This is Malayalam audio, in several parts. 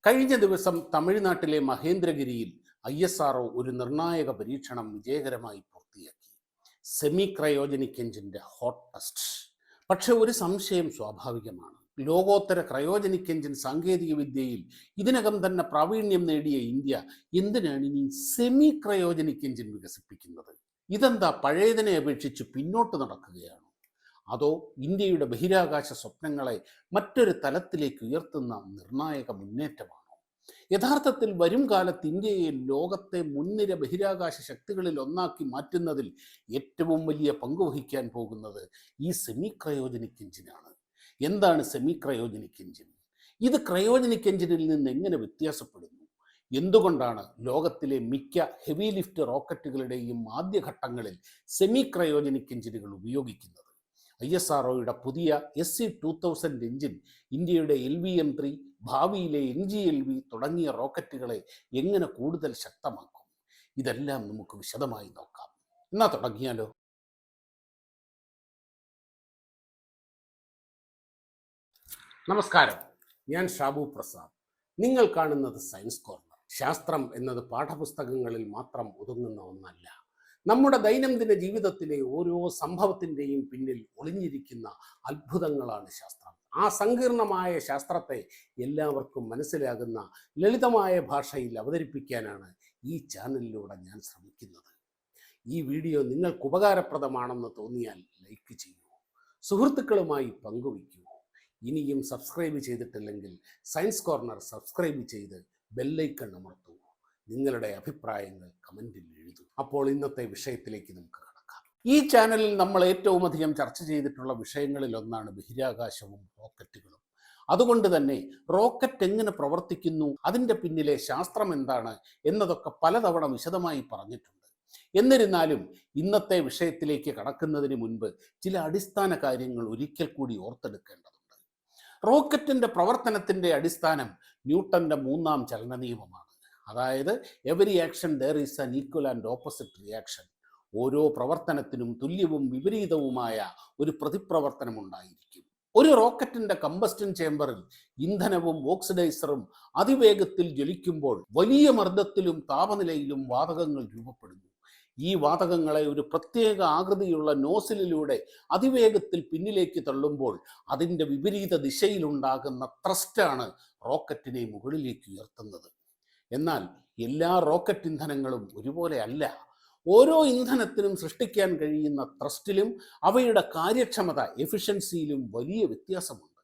കഴിഞ്ഞ ദിവസം തമിഴ്നാട്ടിലെ മഹേന്ദ്രഗിരിയിൽ ISRO ഒരു നിർണായക പരീക്ഷണം വിജയകരമായി പൂർത്തിയാക്കി. സെമി ക്രയോജനിക് എഞ്ചിന്റെ ഹോട്ട് ടെസ്റ്റ്. പക്ഷെ ഒരു സംശയം സ്വാഭാവികമാണ്. ലോകോത്തര ക്രയോജനിക് എഞ്ചിൻ സാങ്കേതിക വിദ്യയിൽ ഇതിനകം തന്നെ പ്രാവീണ്യം നേടിയ ഇന്ത്യ എന്തിനാണ് ഇനി സെമി ക്രയോജനിക് എഞ്ചിൻ വികസിപ്പിക്കുന്നത്? ഇതെന്താ പഴയതിനെ അപേക്ഷിച്ച് പിന്നോട്ട് നടക്കുകയാണ്? അതോ ഇന്ത്യയുടെ ബഹിരാകാശ സ്വപ്നങ്ങളെ മറ്റൊരു തലത്തിലേക്ക് ഉയർത്തുന്ന നിർണായക മുന്നേറ്റമാണോ? യഥാർത്ഥത്തിൽ വരും കാലത്ത് ഇന്ത്യയെ ലോകത്തെ മുൻനിര ബഹിരാകാശ ശക്തികളിൽ ഒന്നാക്കി മാറ്റുന്നതിൽ ഏറ്റവും വലിയ പങ്ക് വഹിക്കാൻ പോകുന്നത് ഈ സെമി ക്രയോജനിക് എഞ്ചിനാണ്. എന്താണ് സെമി ക്രയോജനിക് എഞ്ചിൻ? ഇത് ക്രയോജനിക് എഞ്ചിനിൽ നിന്ന് എങ്ങനെ വ്യത്യാസപ്പെടുന്നു? എന്തുകൊണ്ടാണ് ലോകത്തിലെ മിക്ക ഹെവി ലിഫ്റ്റ് റോക്കറ്റുകളുടെയും ആദ്യഘട്ടങ്ങളിൽ സെമി ക്രയോജനിക് എഞ്ചിനുകൾ ഉപയോഗിക്കുന്നത്? ISROയുടെ പുതിയ SC-2000 എഞ്ചിൻ ഇന്ത്യയുടെ LVM-3, ഭാവിയിലെ NGLV തുടങ്ങിയ റോക്കറ്റുകളെ എങ്ങനെ കൂടുതൽ ശക്തമാക്കും? ഇതെല്ലാം നമുക്ക് വിശദമായി നോക്കാം. എന്നാ തുടങ്ങിയാലോ? നമസ്കാരം, ഞാൻ ഷാബു പ്രസാദ്. നിങ്ങൾ കാണുന്നത് സയൻസ് കോർണർ. ശാസ്ത്രം എന്നത് പാഠപുസ്തകങ്ങളിൽ മാത്രം ഒതുങ്ങുന്ന ഒന്നല്ല. നമ്മുടെ ദൈനംദിന ജീവിതത്തിലെ ഓരോ സംഭവത്തിൻ്റെയും പിന്നിൽ ഒളിഞ്ഞിരിക്കുന്ന അത്ഭുതങ്ങളാണ് ശാസ്ത്രം. ആ സങ്കീർണമായ ശാസ്ത്രത്തെ എല്ലാവർക്കും മനസ്സിലാകുന്ന ലളിതമായ ഭാഷയിൽ അവതരിപ്പിക്കാനാണ് ഈ ചാനലിലൂടെ ഞാൻ ശ്രമിക്കുന്നത്. ഈ വീഡിയോ നിങ്ങൾക്ക് ഉപകാരപ്രദമാണെന്ന് തോന്നിയാൽ ലൈക്ക് ചെയ്യൂ, സുഹൃത്തുക്കളുമായി പങ്കുവയ്ക്കൂ. ഇനിയും സബ്സ്ക്രൈബ് ചെയ്തിട്ടില്ലെങ്കിൽ സയൻസ് കോർണർ സബ്സ്ക്രൈബ് ചെയ്ത് ബെല്ലൈക്കൺ അമർത്തൂ. നിങ്ങളുടെ അഭിപ്രായങ്ങൾ കമൻറ്റിൽ എഴുതൂ. അപ്പോൾ ഇന്നത്തെ വിഷയത്തിലേക്ക് നമുക്ക് കടക്കാം. ഈ ചാനലിൽ നമ്മൾ ഏറ്റവും അധികം ചർച്ച ചെയ്തിട്ടുള്ള വിഷയങ്ങളിൽ ഒന്നാണ് ബഹിരാകാശവും റോക്കറ്റുകളും. അതുകൊണ്ട് തന്നെ റോക്കറ്റ് എങ്ങനെ പ്രവർത്തിക്കുന്നു, അതിൻ്റെ പിന്നിലെ ശാസ്ത്രം എന്താണ് എന്നതൊക്കെ പലതവണ വിശദമായി പറഞ്ഞിട്ടുണ്ട്. എന്നിരുന്നാലും ഇന്നത്തെ വിഷയത്തിലേക്ക് കടക്കുന്നതിന് മുൻപ് ചില അടിസ്ഥാന കാര്യങ്ങൾ ഒരിക്കൽ കൂടി ഓർത്തെടുക്കേണ്ടതുണ്ട്. റോക്കറ്റിൻ്റെ പ്രവർത്തനത്തിൻ്റെ അടിസ്ഥാനം ന്യൂട്ടന്റെ 3-ാം ചലന നിയമമാണ്. അതായത് every action there is an equal and opposite reaction. ഓരോ പ്രവർത്തനത്തിനും തുല്യവും വിപരീതവുമായ ഒരു പ്രതിപ്രവർത്തനം ഉണ്ടായിരിക്കും. ഒരു റോക്കറ്റിന്റെ കമ്പസ്റ്റൻ ചേംബറിൽ ഇന്ധനവും ഓക്സിഡൈസറും അതിവേഗത്തിൽ ജ്വലിക്കുമ്പോൾ വലിയ മർദ്ദത്തിലും താപനിലയിലും വാതകങ്ങൾ രൂപപ്പെടുന്നു. ഈ വാതകങ്ങളെ ഒരു പ്രത്യേക ആകൃതിയുള്ള നോസിലിലൂടെ അതിവേഗത്തിൽ പിന്നിലേക്ക് തള്ളുമ്പോൾ അതിൻ്റെ വിപരീത ദിശയിലുണ്ടാകുന്ന ത്രസ്റ്റാണ് റോക്കറ്റിനെ മുകളിലേക്ക് ഉയർത്തുന്നത്. എന്നാൽ എല്ലാ റോക്കറ്റ് ഇന്ധനങ്ങളും ഒരുപോലെ അല്ല. ഓരോ ഇന്ധനത്തിനും സൃഷ്ടിക്കാൻ കഴിയുന്ന ത്രസ്റ്റിലും അവയുടെ കാര്യക്ഷമത എഫിഷ്യൻസിയിലും വലിയ വ്യത്യാസമുണ്ട്.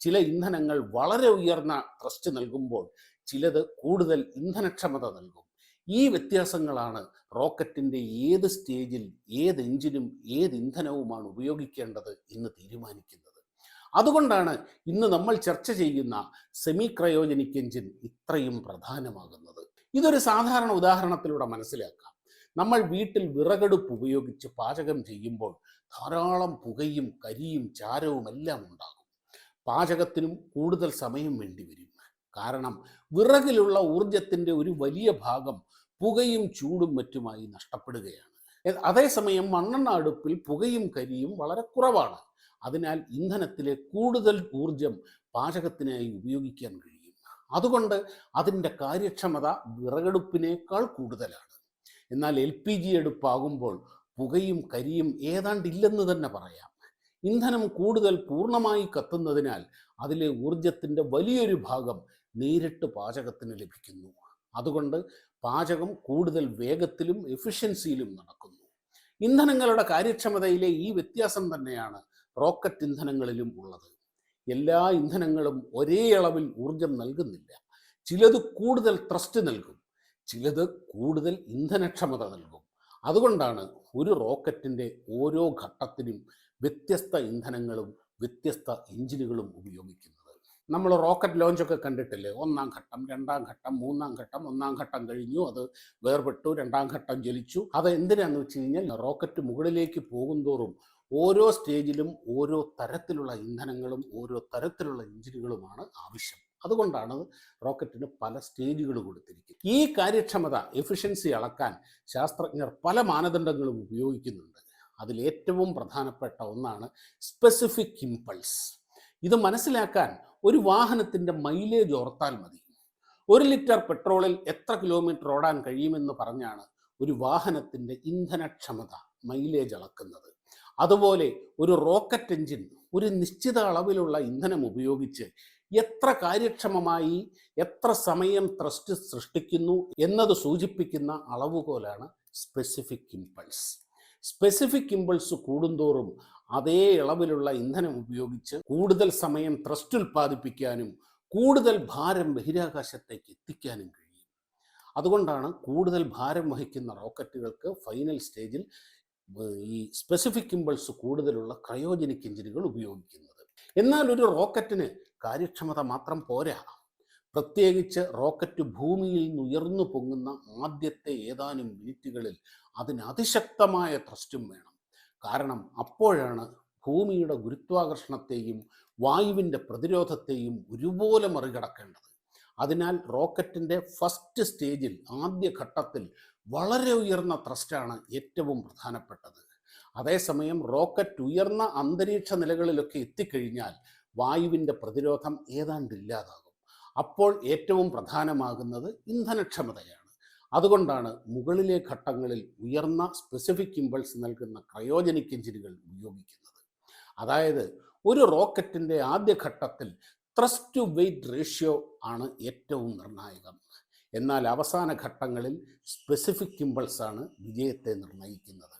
ചില ഇന്ധനങ്ങൾ വളരെ ഉയർന്ന ത്രസ്റ്റ് നൽകുമ്പോൾ ചിലത് കൂടുതൽ ഇന്ധനക്ഷമത നൽകും. ഈ വ്യത്യാസങ്ങളാണ് റോക്കറ്റിൻ്റെ ഏത് സ്റ്റേജിൽ ഏത് എഞ്ചിനും ഏത് ഇന്ധനവുമാണ് ഉപയോഗിക്കേണ്ടത് എന്ന് തീരുമാനിക്കുന്നത്. അതുകൊണ്ടാണ് ഇന്ന് നമ്മൾ ചർച്ച ചെയ്യുന്ന സെമി ക്രയോജനിക് എഞ്ചിൻ ഇത്രയും പ്രധാനമാകുന്നത്. ഇതൊരു സാധാരണ ഉദാഹരണത്തിലൂടെ മനസ്സിലാക്കാം. നമ്മൾ വീട്ടിൽ വിറകടുപ്പ് ഉപയോഗിച്ച് പാചകം ചെയ്യുമ്പോൾ ധാരാളം പുകയും കരിയും ചാരവും എല്ലാം ഉണ്ടാകും. പാചകത്തിനും കൂടുതൽ സമയം വേണ്ടിവരും. കാരണം വിറകിലുള്ള ഊർജത്തിൻ്റെ ഒരു വലിയ ഭാഗം പുകയും ചൂടും മറ്റുമായി നഷ്ടപ്പെടുകയാണ്. അതേസമയം മണ്ണെണ്ണ അടുപ്പിൽ പുകയും കരിയും വളരെ കുറവാണ്. അതിനാൽ ഇന്ധനത്തിലെ കൂടുതൽ ഊർജം പാചകത്തിനായി ഉപയോഗിക്കാൻ കഴിയും. അതുകൊണ്ട് അതിൻ്റെ കാര്യക്ഷമത വിറകടുപ്പിനേക്കാൾ കൂടുതലാണ്. എന്നാൽ LPG അടുപ്പാകുമ്പോൾ പുകയും കരിയും ഏതാണ്ടില്ലെന്ന് തന്നെ പറയാം. ഇന്ധനം കൂടുതൽ പൂർണ്ണമായി കത്തുന്നതിനാൽ അതിലെ ഊർജത്തിൻ്റെ വലിയൊരു ഭാഗം നേരിട്ട് പാചകത്തിന് ലഭിക്കുന്നു. അതുകൊണ്ട് പാചകം കൂടുതൽ വേഗത്തിലും എഫിഷ്യൻസിയിലും നടക്കുന്നു. ഇന്ധനങ്ങളുടെ കാര്യക്ഷമതയിലെ ഈ വ്യത്യാസം തന്നെയാണ് റോക്കറ്റ് ഇന്ധനങ്ങളിലും ഉള്ളത്. എല്ലാ ഇന്ധനങ്ങളും ഒരേ അളവിൽ ഊർജം നൽകുന്നില്ല. ചിലത് കൂടുതൽ ത്രസ്റ്റ് നൽകും, ചിലത് കൂടുതൽ ഇന്ധനക്ഷമത നൽകും. അതുകൊണ്ടാണ് ഒരു റോക്കറ്റിൻ്റെ ഓരോ ഘട്ടത്തിനും വ്യത്യസ്ത ഇന്ധനങ്ങളും വ്യത്യസ്ത എഞ്ചിനുകളും ഉപയോഗിക്കുന്നത്. നമ്മൾ റോക്കറ്റ് ലോഞ്ചൊക്കെ കണ്ടിട്ടില്ലേ? 1-ാം ഘട്ടം, 2-ാം ഘട്ടം, 3-ാം ഘട്ടം. 1-ാം ഘട്ടം കഴിഞ്ഞു, അത് വേർപെട്ടു. 2-ാം ഘട്ടം ജ്വലിച്ചു. അത് എന്തിനാന്ന് വെച്ച് കഴിഞ്ഞാൽ റോക്കറ്റ് മുകളിലേക്ക് പോകുന്തോറും ഓരോ സ്റ്റേജിലും ഓരോ തരത്തിലുള്ള ഇന്ധനങ്ങളും ഓരോ തരത്തിലുള്ള എഞ്ചിനുകളുമാണ് ആവശ്യം. അതുകൊണ്ടാണ് റോക്കറ്റിന് പല സ്റ്റേജുകൾ കൊടുത്തിരിക്കുന്നത്. ഈ കാര്യക്ഷമത എഫിഷ്യൻസി അളക്കാൻ ശാസ്ത്രജ്ഞർ പല മാനദണ്ഡങ്ങളും ഉപയോഗിക്കുന്നുണ്ട്. അതിലേറ്റവും പ്രധാനപ്പെട്ട ഒന്നാണ് സ്പെസിഫിക് ഇമ്പൾസ്. ഇത് മനസ്സിലാക്കാൻ ഒരു വാഹനത്തിൻ്റെ മൈലേജ് ഓർത്താൽ മതി. 1 ലിറ്റർ പെട്രോളിൽ എത്ര കിലോമീറ്റർ ഓടാൻ കഴിയുമെന്ന് പറഞ്ഞാണ് ഒരു വാഹനത്തിൻ്റെ ഇന്ധനക്ഷമത മൈലേജ് അളക്കുന്നത്. അതുപോലെ ഒരു റോക്കറ്റ് എഞ്ചിൻ ഒരു നിശ്ചിത അളവിലുള്ള ഇന്ധനം ഉപയോഗിച്ച് എത്ര കാര്യക്ഷമമായി എത്ര സമയം ത്രസ്റ്റ് സൃഷ്ടിക്കുന്നു എന്നത് സൂചിപ്പിക്കുന്ന അളവുകോലാണ് സ്പെസിഫിക് ഇമ്പൾസ്. സ്പെസിഫിക് ഇമ്പൾസ് കൂടുന്തോറും അതേ അളവിലുള്ള ഇന്ധനം ഉപയോഗിച്ച് കൂടുതൽ സമയം ത്രസ്റ്റ് ഉൽപ്പാദിപ്പിക്കാനും കൂടുതൽ ഭാരം ബഹിരാകാശത്തേക്ക് എത്തിക്കാനും കഴിയും. അതുകൊണ്ടാണ് കൂടുതൽ ഭാരം വഹിക്കുന്ന റോക്കറ്റുകൾക്ക് ഫൈനൽ സ്റ്റേജിൽ ഈ സ്പെസിഫിക് ഇമ്പൾസ് കൂടുതലുള്ള ക്രയോജനിക് എഞ്ചിനുകൾ ഉപയോഗിക്കുന്നത്. എന്നാൽ ഒരു റോക്കറ്റിന് കാര്യക്ഷമത മാത്രം പോരാ. പ്രത്യേകിച്ച് റോക്കറ്റ് ഭൂമിയിൽ നിന്ന് ഉയർന്നു പൊങ്ങുന്ന ആദ്യത്തെ ഏതാനും മിനിറ്റുകളിൽ അതിന് അതിശക്തമായ ത്രസ്റ്റും വേണം. കാരണം അപ്പോഴാണ് ഭൂമിയുടെ ഗുരുത്വാകർഷണത്തെയും വായുവിൻ്റെ പ്രതിരോധത്തെയും ഒരുപോലെ മറികടക്കേണ്ടത്. അതിനാൽ റോക്കറ്റിൻ്റെ ഫസ്റ്റ് സ്റ്റേജിൽ ആദ്യ ഘട്ടത്തിൽ വളരെ ഉയർന്ന ത്രസ്റ്റാണ് ഏറ്റവും പ്രധാനപ്പെട്ടത്. അതേസമയം റോക്കറ്റ് ഉയർന്ന അന്തരീക്ഷ നിലകളിലൊക്കെ എത്തിക്കഴിഞ്ഞാൽ വായുവിൻ്റെ പ്രതിരോധം ഏതാണ്ട് ഇല്ലാതാകും. അപ്പോൾ ഏറ്റവും പ്രധാനമാകുന്നത് ഇന്ധനക്ഷമതയാണ്. അതുകൊണ്ടാണ് മുകളിലെ ഘട്ടങ്ങളിൽ ഉയർന്ന സ്പെസിഫിക് ഇമ്പൾസ് നൽകുന്ന ക്രയോജനിക് എഞ്ചിനുകൾ ഉപയോഗിക്കുന്നത്. അതായത് ഒരു റോക്കറ്റിൻ്റെ ആദ്യ ഘട്ടത്തിൽ ത്രസ്റ്റ് ടു വെയിറ്റ് റേഷ്യോ ആണ് ഏറ്റവും നിർണായകം. എന്നാൽ അവസാന ഘട്ടങ്ങളിൽ സ്പെസിഫിക് ഇമ്പൾസ് ആണ് വിജയത്തെ നിർണ്ണയിക്കുന്നത്.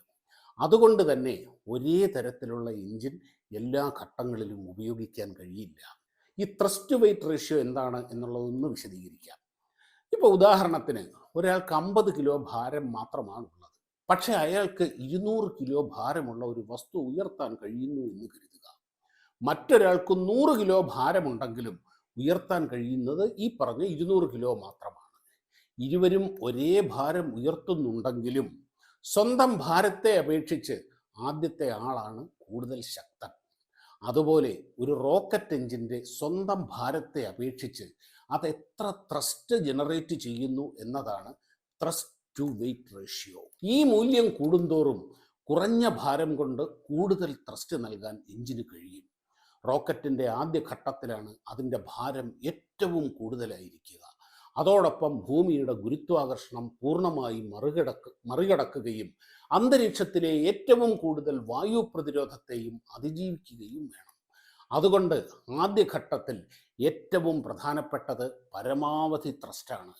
അതുകൊണ്ട് തന്നെ ഒരേ തരത്തിലുള്ള എഞ്ചിൻ എല്ലാ ഘട്ടങ്ങളിലും ഉപയോഗിക്കാൻ കഴിയില്ല. ഈ ത്രസ്റ്റ് ടു വെയിറ്റ് റേഷ്യോ എന്താണ് എന്നുള്ളതൊന്ന് വിശദീകരിക്കാം. ഇപ്പോൾ ഉദാഹരണത്തിന് ഒരാൾക്ക് 50 കിലോ ഭാരം മാത്രമാണുള്ളത്. പക്ഷേ അയാൾക്ക് 200 കിലോ ഭാരമുള്ള ഒരു വസ്തു ഉയർത്താൻ കഴിയുന്നു എന്ന് കരുതുക. മറ്റൊരാൾക്ക് 100 കിലോ ഭാരമുണ്ടെങ്കിലും ഉയർത്താൻ കഴിയുന്നത് ഈ പറഞ്ഞ 200 കിലോ മാത്രമാണ്. ഇരുവരും ഒരേ ഭാരം ഉയർത്തുന്നുണ്ടെങ്കിലും സ്വന്തം ഭാരത്തെ അപേക്ഷിച്ച് ആദ്യത്തെ ആളാണ് കൂടുതൽ ശക്തൻ. അതുപോലെ ഒരു റോക്കറ്റ് എഞ്ചിൻ്റെ സ്വന്തം ഭാരത്തെ അപേക്ഷിച്ച് അത് എത്ര ത്രസ്റ്റ് ജനറേറ്റ് ചെയ്യുന്നു എന്നതാണ് ത്രസ്റ്റ് ടു വെയിറ്റ് റേഷ്യോ. ഈ മൂല്യം കൂടുന്തോറും കുറഞ്ഞ ഭാരം കൊണ്ട് കൂടുതൽ ത്രസ്റ്റ് നൽകാൻ എഞ്ചിന് കഴിയും. റോക്കറ്റിൻ്റെ ആദ്യ ഘട്ടത്തിലാണ് അതിൻ്റെ ഭാരം ഏറ്റവും കൂടുതലായിരിക്കുക. അതോടൊപ്പം ഭൂമിയുടെ ഗുരുത്വാകർഷണം പൂർണ്ണമായും മറികടക്കുകയും അന്തരീക്ഷത്തിലെ ഏറ്റവും കൂടുതൽ വായു പ്രതിരോധത്തെയും അതിജീവിക്കുകയും വേണം. അതുകൊണ്ട് ആദ്യഘട്ടത്തിൽ ഏറ്റവും പ്രധാനപ്പെട്ടത് പരമാവധി ത്രസ്റ്റാണ്.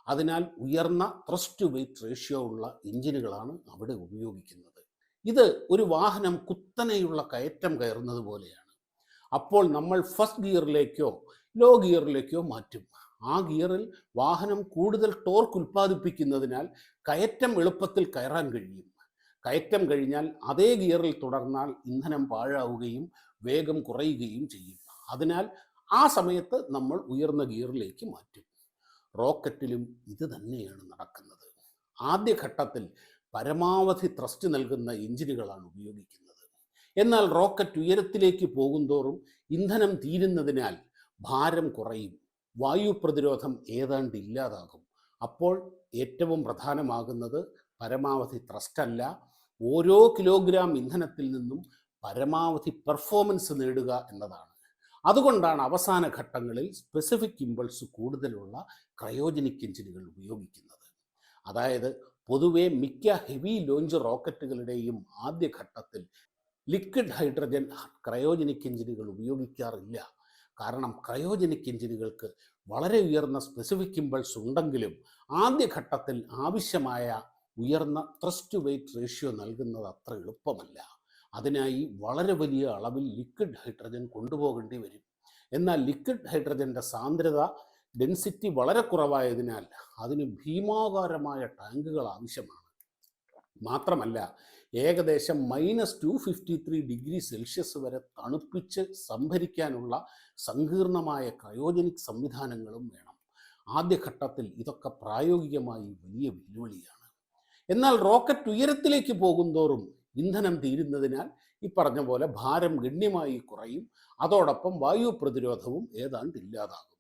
അതിനാൽ ഉയർന്ന ത്രസ്റ്റ് ടു വെയിറ്റ് റേഷ്യോ ഉള്ള എഞ്ചിനുകളാണ് അവിടെ ഉപയോഗിക്കുന്നത്. ഇത് ഒരു വാഹനം കുത്തനെയുള്ള കയറ്റം കയറുന്നത് പോലെയാണ്. അപ്പോൾ നമ്മൾ ഫസ്റ്റ് ഗിയറിലേക്കോ ലോ ഗിയറിലേക്കോ മാറ്റും. ആ ഗിയറിൽ വാഹനം കൂടുതൽ ടോർക്ക് ഉൽപ്പാദിപ്പിക്കുന്നതിനാൽ കയറ്റം എളുപ്പത്തിൽ കയറാൻ കഴിയും. കയറ്റം കഴിഞ്ഞാൽ അതേ ഗിയറിൽ തുടർന്നാൽ ഇന്ധനം പാഴാവുകയും വേഗം കുറയുകയും ചെയ്യും. അതിനാൽ ആ സമയത്ത് നമ്മൾ ഉയർന്ന ഗിയറിലേക്ക് മാറ്റും. റോക്കറ്റിലും ഇത് തന്നെയാണ് നടക്കുന്നത്. ആദ്യഘട്ടത്തിൽ പരമാവധി ത്രസ്റ്റ് നൽകുന്ന എഞ്ചിനുകളാണ് ഉപയോഗിക്കുന്നത്. എന്നാൽ റോക്കറ്റ് ഉയരത്തിലേക്ക് പോകുന്തോറും ഇന്ധനം തീരുന്നതിനാൽ ഭാരം കുറയും, വായു പ്രതിരോധം ഏതാണ്ട് ഇല്ലാതാകും. അപ്പോൾ ഏറ്റവും പ്രധാനമാകുന്നത് പരമാവധി ത്രസ്റ്റ് അല്ല, ഓരോ കിലോഗ്രാം ഇന്ധനത്തിൽ നിന്നും പരമാവധി പെർഫോമൻസ് നേടുക എന്നതാണ്. അതുകൊണ്ടാണ് അവസാന ഘട്ടങ്ങളിൽ സ്പെസിഫിക് ഇമ്പൾസ് കൂടുതലുള്ള ക്രയോജനിക് എഞ്ചിനുകൾ ഉപയോഗിക്കുന്നത്. അതായത് പൊതുവെ മിക്ക ഹെവി ലോഞ്ച് റോക്കറ്റുകളുടെയും ആദ്യഘട്ടത്തിൽ ലിക്വിഡ് ഹൈഡ്രജൻ ക്രയോജനിക് എഞ്ചിനുകൾ ഉപയോഗിക്കാറില്ല. കാരണം ക്രയോജനിക് എഞ്ചിനുകൾക്ക് വളരെ ഉയർന്ന സ്പെസിഫിക് ഇമ്പൾസ് ഉണ്ടെങ്കിലും ആദ്യഘട്ടത്തിൽ ആവശ്യമായ ഉയർന്ന ത്രസ്റ്റ് ടു വെയിറ്റ് റേഷ്യോ നൽകുന്നത് അത്ര എളുപ്പമല്ല. അതിനായി വളരെ വലിയ അളവിൽ ലിക്വിഡ് ഹൈഡ്രജൻ കൊണ്ടുപോകേണ്ടി വരും. എന്നാൽ ലിക്വിഡ് ഹൈഡ്രജൻ്റെ സാന്ദ്രത ഡെൻസിറ്റി വളരെ കുറവായതിനാൽ അതിന് ഭീമാകാരമായ ടാങ്കുകൾ ആവശ്യമാണ്. മാത്രമല്ല ഏകദേശം -253 ഡിഗ്രി സെൽഷ്യസ് വരെ തണുപ്പിച്ച് സംഭരിക്കാനുള്ള സങ്കീർണമായ ക്രയോജനിക് സംവിധാനങ്ങളും വേണം. ആദ്യഘട്ടത്തിൽ ഇതൊക്കെ പ്രായോഗികമായി വലിയ വെല്ലുവിളിയാണ്. എന്നാൽ റോക്കറ്റ് ഉയരത്തിലേക്ക് പോകുന്തോറും ഇന്ധനം തീരുന്നതിനാൽ ഈ പറഞ്ഞ പോലെ ഭാരം ഗണ്യമായി കുറയും. അതോടൊപ്പം വായു പ്രതിരോധവും ഏതാണ്ട് ഇല്ലാതാകും.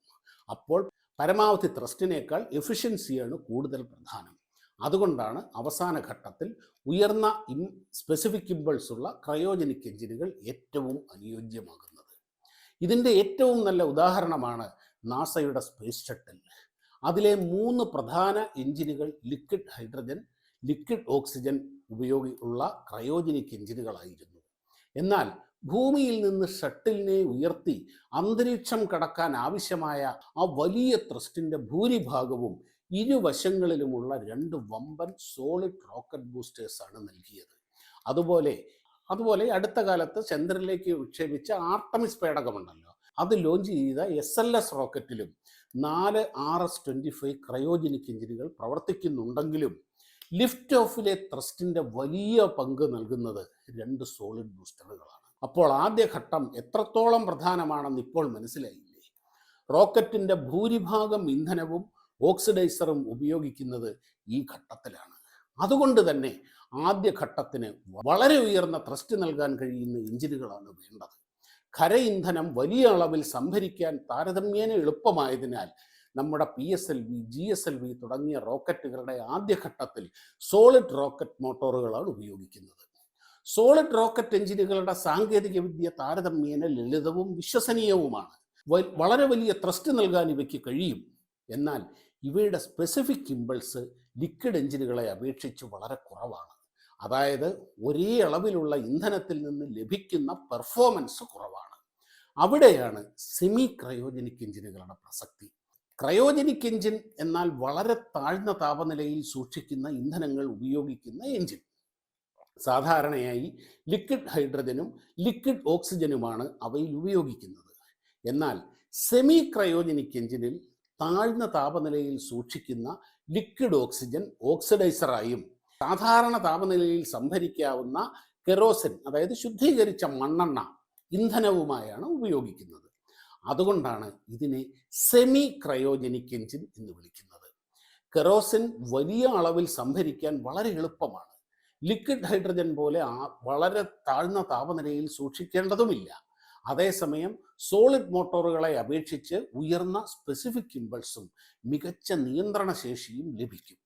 അപ്പോൾ പരമാവധി ത്രസ്റ്റിനേക്കാൾ എഫിഷ്യൻസിയാണ് കൂടുതൽ പ്രധാനം. അതുകൊണ്ടാണ് അവസാന ഘട്ടത്തിൽ ഉയർന്ന സ്പെസിഫിക് ഇമ്പൾസ് ഉള്ള ക്രയോജനിക് എഞ്ചിനുകൾ ഏറ്റവും അനുയോജ്യമാകുന്നത്. ഇതിൻ്റെ ഏറ്റവും നല്ല ഉദാഹരണമാണ് നാസയുടെ സ്പേസ് ഷട്ടിൽ. അതിലെ 3 പ്രധാന എഞ്ചിനുകൾ ലിക്വിഡ് ഹൈഡ്രജൻ, ലിക്വിഡ് ഓക്സിജൻ ഉള്ള ക്രയോജനിക് എഞ്ചിനുകളായിരുന്നു. എന്നാൽ ഭൂമിയിൽ നിന്ന് ഷട്ടിലിനെ ഉയർത്തി അന്തരീക്ഷം കടക്കാൻ ആവശ്യമായ ആ വലിയ ത്രസ്റ്റിന്റെ ഭൂരിഭാഗവും ഇരുവശങ്ങളിലുമുള്ള 2 വമ്പൻ സോളിഡ് റോക്കറ്റ് ബൂസ്റ്റേഴ്സാണ് നൽകിയത്. അതുപോലെ അടുത്ത കാലത്ത് ചന്ദ്രനിലേക്ക് വിക്ഷേപിച്ച ആർട്ടമിസ് പേടകമുണ്ടല്ലോ, അത് ലോഞ്ച് ചെയ്ത SLS റോക്കറ്റിലും 4 RS-25 ക്രയോജനിക് എഞ്ചിനുകൾ പ്രവർത്തിക്കുന്നുണ്ടെങ്കിലും ലിഫ്റ്റ് ഓഫിലെ ത്രസ്റ്റിന്റെ വലിയ പങ്ക് നൽകുന്നത് 2 സോളിഡ് ബൂസ്റ്ററുകളാണ്. അപ്പോൾ ആദ്യ ഘട്ടം എത്രത്തോളം പ്രധാനമാണെന്ന് ഇപ്പോൾ മനസ്സിലായില്ലേ? റോക്കറ്റിന്റെ ഭൂരിഭാഗം ഇന്ധനവും ഓക്സിഡൈസറും ഉപയോഗിക്കുന്നത് ഈ ഘട്ടത്തിലാണ്. അതുകൊണ്ട് തന്നെ ആദ്യ ഘട്ടത്തിന് വളരെ ഉയർന്ന ത്രസ്റ്റ് നൽകാൻ കഴിയുന്ന എഞ്ചിനുകളാണ് വേണ്ടത്. ഖര ഇന്ധനം വലിയ അളവിൽ സംഭരിക്കാൻ താരതമ്യേന എളുപ്പമായതിനാൽ നമ്മുടെ PSLV, GSLV തുടങ്ങിയ റോക്കറ്റുകളുടെ ആദ്യഘട്ടത്തിൽ സോളിഡ് റോക്കറ്റ് മോട്ടോറുകളാണ് ഉപയോഗിക്കുന്നത്. സോളിഡ് റോക്കറ്റ് എഞ്ചിനുകളുടെ സാങ്കേതിക വിദ്യ താരതമ്യേന ലളിതവും വിശ്വസനീയവുമാണ്. വളരെ വലിയ ത്രസ്റ്റ് നൽകാൻ ഇവയ്ക്ക് കഴിയും. എന്നാൽ ഇവയുടെ സ്പെസിഫിക് ഇമ്പൾസ് ലിക്വിഡ് എഞ്ചിനുകളെ അപേക്ഷിച്ച് വളരെ കുറവാണ്. അതായത് ഒരേ അളവിലുള്ള ഇന്ധനത്തിൽ നിന്ന് ലഭിക്കുന്ന പെർഫോമൻസ് കുറവാണ്. അവിടെയാണ് സെമി ക്രയോജനിക് എഞ്ചിനുകളുടെ പ്രസക്തി. ക്രയോജനിക് എഞ്ചിൻ എന്നാൽ വളരെ താഴ്ന്ന താപനിലയിൽ സൂക്ഷിക്കുന്ന ഇന്ധനങ്ങൾ ഉപയോഗിക്കുന്ന എഞ്ചിൻ. സാധാരണയായി ലിക്വിഡ് ഹൈഡ്രജനും ലിക്വിഡ് ഓക്സിജനുമാണ് അവയിൽ ഉപയോഗിക്കുന്നത്. എന്നാൽ സെമി ക്രയോജനിക് എഞ്ചിനിൽ താഴ്ന്ന താപനിലയിൽ സൂക്ഷിക്കുന്ന ലിക്വിഡ് ഓക്സിജൻ ഓക്സിഡൈസറായും സാധാരണ താപനിലയിൽ സംഭരിക്കാവുന്ന കെറോസിൻ, അതായത് ശുദ്ധീകരിച്ച മണ്ണെണ്ണ, ഇന്ധനവുമായാണ് ഉപയോഗിക്കുന്നത്. അതുകൊണ്ടാണ് ഇതിനെ സെമി ക്രയോജനിക് എഞ്ചിൻ എന്ന് വിളിക്കുന്നത്. കെറോസിൻ വലിയ അളവിൽ സംഭരിക്കാൻ വളരെ എളുപ്പമാണ്. ലിക്വിഡ് ഹൈഡ്രജൻ പോലെ വളരെ താഴ്ന്ന താപനിലയിൽ സൂക്ഷിക്കേണ്ടതുമില്ല. അതേസമയം സോളിഡ് മോട്ടോറുകളെ അപേക്ഷിച്ച് ഉയർന്ന സ്പെസിഫിക് ഇമ്പൾസും മികച്ച നിയന്ത്രണ ശേഷിയും ലഭിക്കും.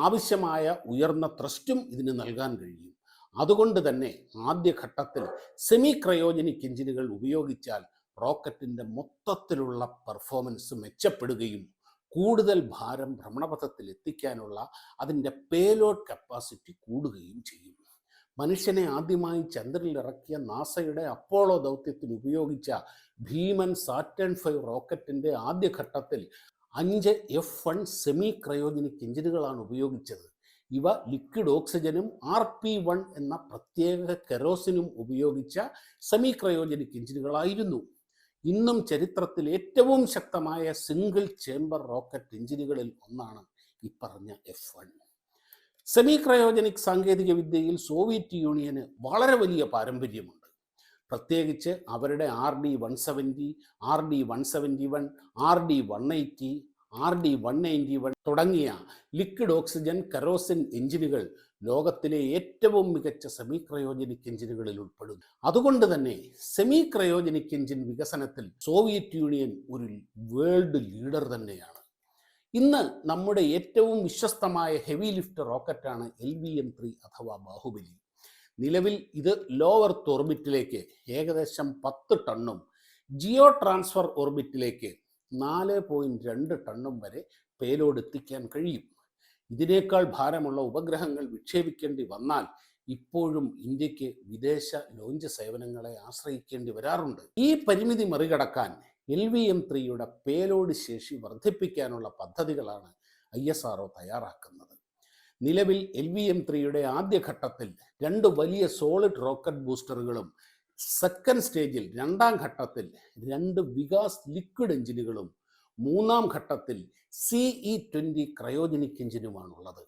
ആവശ്യമായ ഉയർന്ന ത്രസ്റ്റും ഇതിന് നൽകാൻ കഴിയും. അതുകൊണ്ട് തന്നെ ആദ്യഘട്ടത്തിൽ സെമി ക്രയോജനിക് എഞ്ചിനുകൾ ഉപയോഗിച്ചാൽ റോക്കറ്റിൻ്റെ മൊത്തത്തിലുള്ള പെർഫോമൻസ് മെച്ചപ്പെടുകയും കൂടുതൽ ഭാരം ഭ്രമണപഥത്തിൽ എത്തിക്കാനുള്ള അതിൻ്റെ പേലോഡ് കപ്പാസിറ്റി കൂടുകയും ചെയ്യും. മനുഷ്യനെ ആദ്യമായി ചന്ദ്രനിൽ ഇറക്കിയ നാസയുടെ അപ്പോളോ ദൗത്യത്തിൽ ഉപയോഗിച്ച ഭീമൻ സാറ്റേൺ 5 റോക്കറ്റിൻ്റെ ആദ്യഘട്ടത്തിൽ 5 F1 സെമി ക്രയോജനിക് എഞ്ചിനുകളാണ് ഉപയോഗിച്ചത്. ഇവ ലിക്വിഡ് ഓക്സിജനും RP1 എന്ന പ്രത്യേക കെറോസിനും ഉപയോഗിച്ച സെമി ക്രയോജനിക് എഞ്ചിനുകളായിരുന്നു. ഇന്നും ചരിത്രത്തിൽ ഏറ്റവും ശക്തമായ സിംഗിൾ ചേംബർ റോക്കറ്റ് എഞ്ചിനുകളിൽ ഒന്നാണ് ഈ പറഞ്ഞ F1. സെമി ക്രയോജനിക് സാങ്കേതിക വിദ്യയിൽ സോവിയറ്റ് യൂണിയന് വളരെ വലിയ പാരമ്പര്യമുണ്ട്. പ്രത്യേകിച്ച് അവരുടെ RD-170, RD-171, RD-180, RD-191 തുടങ്ങിയ ലിക്വിഡ് ഓക്സിജൻ കെറോസിൻ എഞ്ചിനുകൾ ലോകത്തിലെ ഏറ്റവും മികച്ച സെമി ക്രയോജനിക് എഞ്ചിനുകളിൽ ഉൾപ്പെടുന്നു. അതുകൊണ്ട് തന്നെ സെമി ക്രയോജനിക് എഞ്ചിൻ വികസനത്തിൽ സോവിയറ്റ് യൂണിയൻ ഒരു വേൾഡ് ലീഡർ തന്നെയാണ്. ഇന്ന് നമ്മുടെ ഏറ്റവും വിശ്വസ്തമായ ഹെവി ലിഫ്റ്റ് റോക്കറ്റാണ് LVM-3 അഥവാ ബാഹുബലി. നിലവിൽ ഇത് ലോ എർത്ത് ഓർബിറ്റിലേക്ക് ഏകദേശം 10 ടണ്ണും ജിയോ ട്രാൻസ്ഫർ ഓർബിറ്റിലേക്ക് 4.2 ടണ്ണും വരെ പേലോഡ് എത്തിക്കാൻ കഴിയും. ഇതിനേക്കാൾ ഭാരമുള്ള ഉപഗ്രഹങ്ങൾ വിക്ഷേപിക്കേണ്ടി വന്നാൽ ഇപ്പോഴും ഇന്ത്യക്ക് വിദേശ ലോഞ്ച് സേവനങ്ങളെ ആശ്രയിക്കേണ്ടി വരാറുണ്ട്. ഈ പരിമിതി മറികടക്കാൻ LVM-3യുടെ പേലോഡ് ശേഷി വർദ്ധിപ്പിക്കാനുള്ള പദ്ധതികളാണ് ISRO തയ്യാറാക്കുന്നത്. നിലവിൽ LVM-3യുടെ ആദ്യഘട്ടത്തിൽ 2 വലിയ സോളിഡ് റോക്കറ്റ് ബൂസ്റ്ററുകളും സെക്കൻഡ് സ്റ്റേജിൽ 2ാം ഘട്ടത്തിൽ 2 വികാസ് ലിക്വിഡ് എഞ്ചിനുകളും 3ാം ഘട്ടത്തിൽ CE-20 ക്രയോജനിക് എഞ്ചിനുമാണുള്ളത്.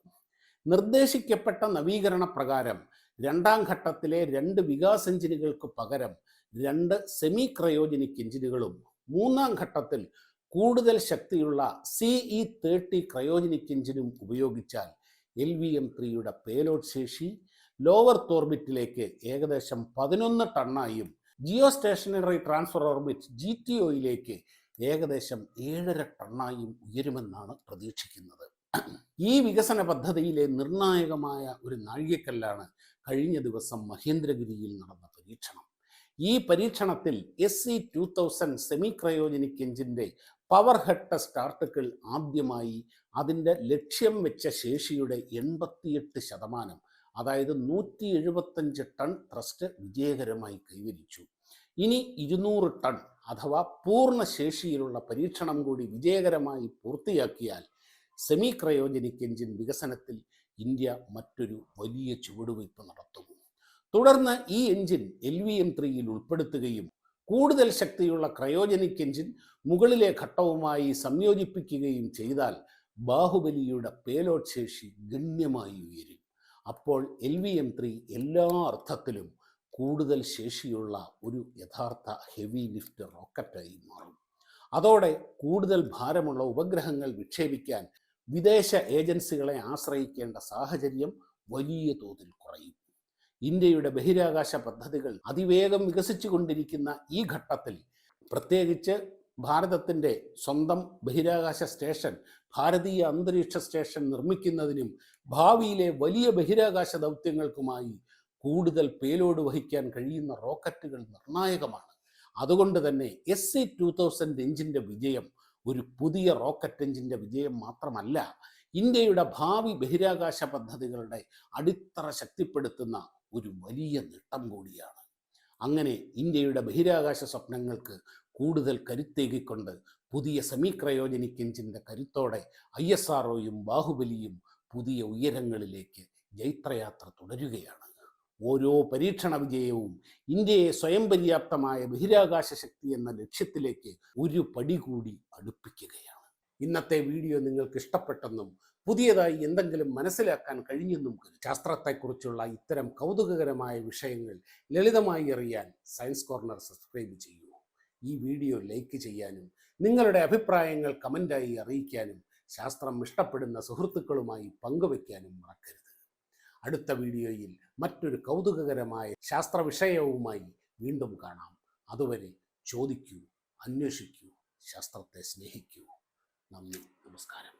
നിർദ്ദേശിക്കപ്പെട്ട നവീകരണ പ്രകാരം 2ാം ഘട്ടത്തിലെ 2 വികാസ് എഞ്ചിനുകൾക്ക് പകരം 2 സെമി ക്രയോജനിക് എഞ്ചിനുകളും 3ാം ഘട്ടത്തിൽ കൂടുതൽ ശക്തിയുള്ള CE-30 ക്രയോജനിക് എഞ്ചിനും ഉപയോഗിച്ചാൽ LVM-3യുടെ പേലോഡ് ശേഷി ലോവർ ഓർബിറ്റിലേക്ക് ഏകദേശം 11 ടണ്ണായും ജിയോ സ്റ്റേഷനറി ട്രാൻസ്ഫർ ഓർബിറ്റ് GTOയിലേക്ക് ഏകദേശം 7.5 ടണ്ണായും ഉയരുമെന്നാണ് പ്രതീക്ഷിക്കുന്നത്. ഈ വികസന പദ്ധതിയിലെ നിർണായകമായ ഒരു നാഴികക്കല്ലാണ് കഴിഞ്ഞ ദിവസം മഹേന്ദ്രഗിരിയിൽ നടന്ന പരീക്ഷണം. ഈ പരീക്ഷണത്തിൽ SE-2000 സെമി ക്രയോജനിക് എഞ്ചിൻ്റെ പവർ ഹെഡ് സ്റ്റാർട്ടുകൾ ആദ്യമായി അതിൻ്റെ ലക്ഷ്യം വെച്ച ശേഷിയുടെ 88%, അതായത് 175 ടൺ ത്രസ്റ്റ് വിജയകരമായി കൈവരിച്ചു. ഇനി 200 ടൺ അഥവാ പൂർണ്ണ ശേഷിയിലുള്ള പരീക്ഷണം കൂടി വിജയകരമായി പൂർത്തിയാക്കിയാൽ സെമി ക്രയോജനിക് എഞ്ചിൻ വികസനത്തിൽ ഇന്ത്യ മറ്റൊരു വലിയ ചുവടുവയ്പ് നടത്തും. തുടർന്ന് ഈ എഞ്ചിൻ LVM-3യിൽ ഉൾപ്പെടുത്തുകയും കൂടുതൽ ശക്തിയുള്ള ക്രയോജനിക് എഞ്ചിൻ മുകളിലെ ഘട്ടവുമായി സംയോജിപ്പിക്കുകയും ചെയ്താൽ ബാഹുബലിയുടെ പേലോഡ് ശേഷി ഗണ്യമായി ഉയരും. അപ്പോൾ LVM-3 എല്ലാ അർത്ഥത്തിലും കൂടുതൽ ശേഷിയുള്ള ഒരു യഥാർത്ഥ ഹെവി ലിഫ്റ്റ് റോക്കറ്റായി മാറും. അതോടെ കൂടുതൽ ഭാരമുള്ള ഉപഗ്രഹങ്ങൾ വിക്ഷേപിക്കാൻ വിദേശ ഏജൻസികളെ ആശ്രയിക്കേണ്ട സാഹചര്യം വലിയ തോതിൽ കുറയും. ഇന്ത്യയുടെ ബഹിരാകാശ പദ്ധതികൾ അതിവേഗം വികസിച്ചു കൊണ്ടിരിക്കുന്ന ഈ ഘട്ടത്തിൽ, പ്രത്യേകിച്ച് ഭാരതത്തിൻ്റെ സ്വന്തം ബഹിരാകാശ സ്റ്റേഷൻ ഭാരതീയ അന്തരീക്ഷ സ്റ്റേഷൻ നിർമ്മിക്കുന്നതിനും ഭാവിയിലെ വലിയ ബഹിരാകാശ ദൗത്യങ്ങൾക്കുമായി കൂടുതൽ പേലോഡ് വഹിക്കാൻ കഴിയുന്ന റോക്കറ്റുകൾ നിർണായകമാണ്. അതുകൊണ്ട് തന്നെ SC-2000 എഞ്ചിൻ്റെ വിജയം ഒരു പുതിയ റോക്കറ്റ് എഞ്ചിൻ്റെ വിജയം മാത്രമല്ല, ഇന്ത്യയുടെ ഭാവി ബഹിരാകാശ പദ്ധതികളുടെ അടിത്തറ ശക്തിപ്പെടുത്തുന്ന ഒരു വലിയ നേട്ടം കൂടിയാണ്. അങ്ങനെ ഇന്ത്യയുടെ ബഹിരാകാശ സ്വപ്നങ്ങൾക്ക് കൂടുതൽ കരുത്തേകിക്കൊണ്ട് പുതിയ സെമി ക്രയോജനിക് എഞ്ചിൻ്റെ കരുത്തോടെ ISROയും ബാഹുബലിയും പുതിയ ഉയരങ്ങളിലേക്ക് ജൈത്രയാത്ര തുടരുകയാണ്. ഓരോ പരീക്ഷണ വിജയവും ഇന്ത്യയെ സ്വയം പര്യാപ്തമായ ബഹിരാകാശ ശക്തി എന്ന ലക്ഷ്യത്തിലേക്ക് ഒരു പടി കൂടി അടുപ്പിക്കുകയാണ്. ഇന്നത്തെ വീഡിയോ നിങ്ങൾക്ക് ഇഷ്ടപ്പെട്ടെന്നും പുതിയതായി എന്തെങ്കിലും മനസ്സിലാക്കാൻ കഴിഞ്ഞെന്നും ശാസ്ത്രത്തെക്കുറിച്ചുള്ള ഇത്തരം കൗതുകകരമായ വിഷയങ്ങൾ ലളിതമായി അറിയാൻ സയൻസ് കോർണർ സബ്സ്ക്രൈബ് ചെയ്യൂ. ഈ വീഡിയോ ലൈക്ക് ചെയ്യാനും നിങ്ങളുടെ അഭിപ്രായങ്ങൾ കമൻ്റായി അറിയിക്കാനും ശാസ്ത്രം ഇഷ്ടപ്പെടുന്ന സുഹൃത്തുക്കളുമായി പങ്കുവയ്ക്കാനും മറക്കരുത്. അടുത്ത വീഡിയോയിൽ മറ്റൊരു കൗതുകകരമായ ശാസ്ത്ര വിഷയവുമായി വീണ്ടും കാണാം. അതുവരെ ചോദിക്കൂ, അന്വേഷിക്കൂ, ശാസ്ത്രത്തെ സ്നേഹിക്കൂ. നന്ദി, നമസ്കാരം.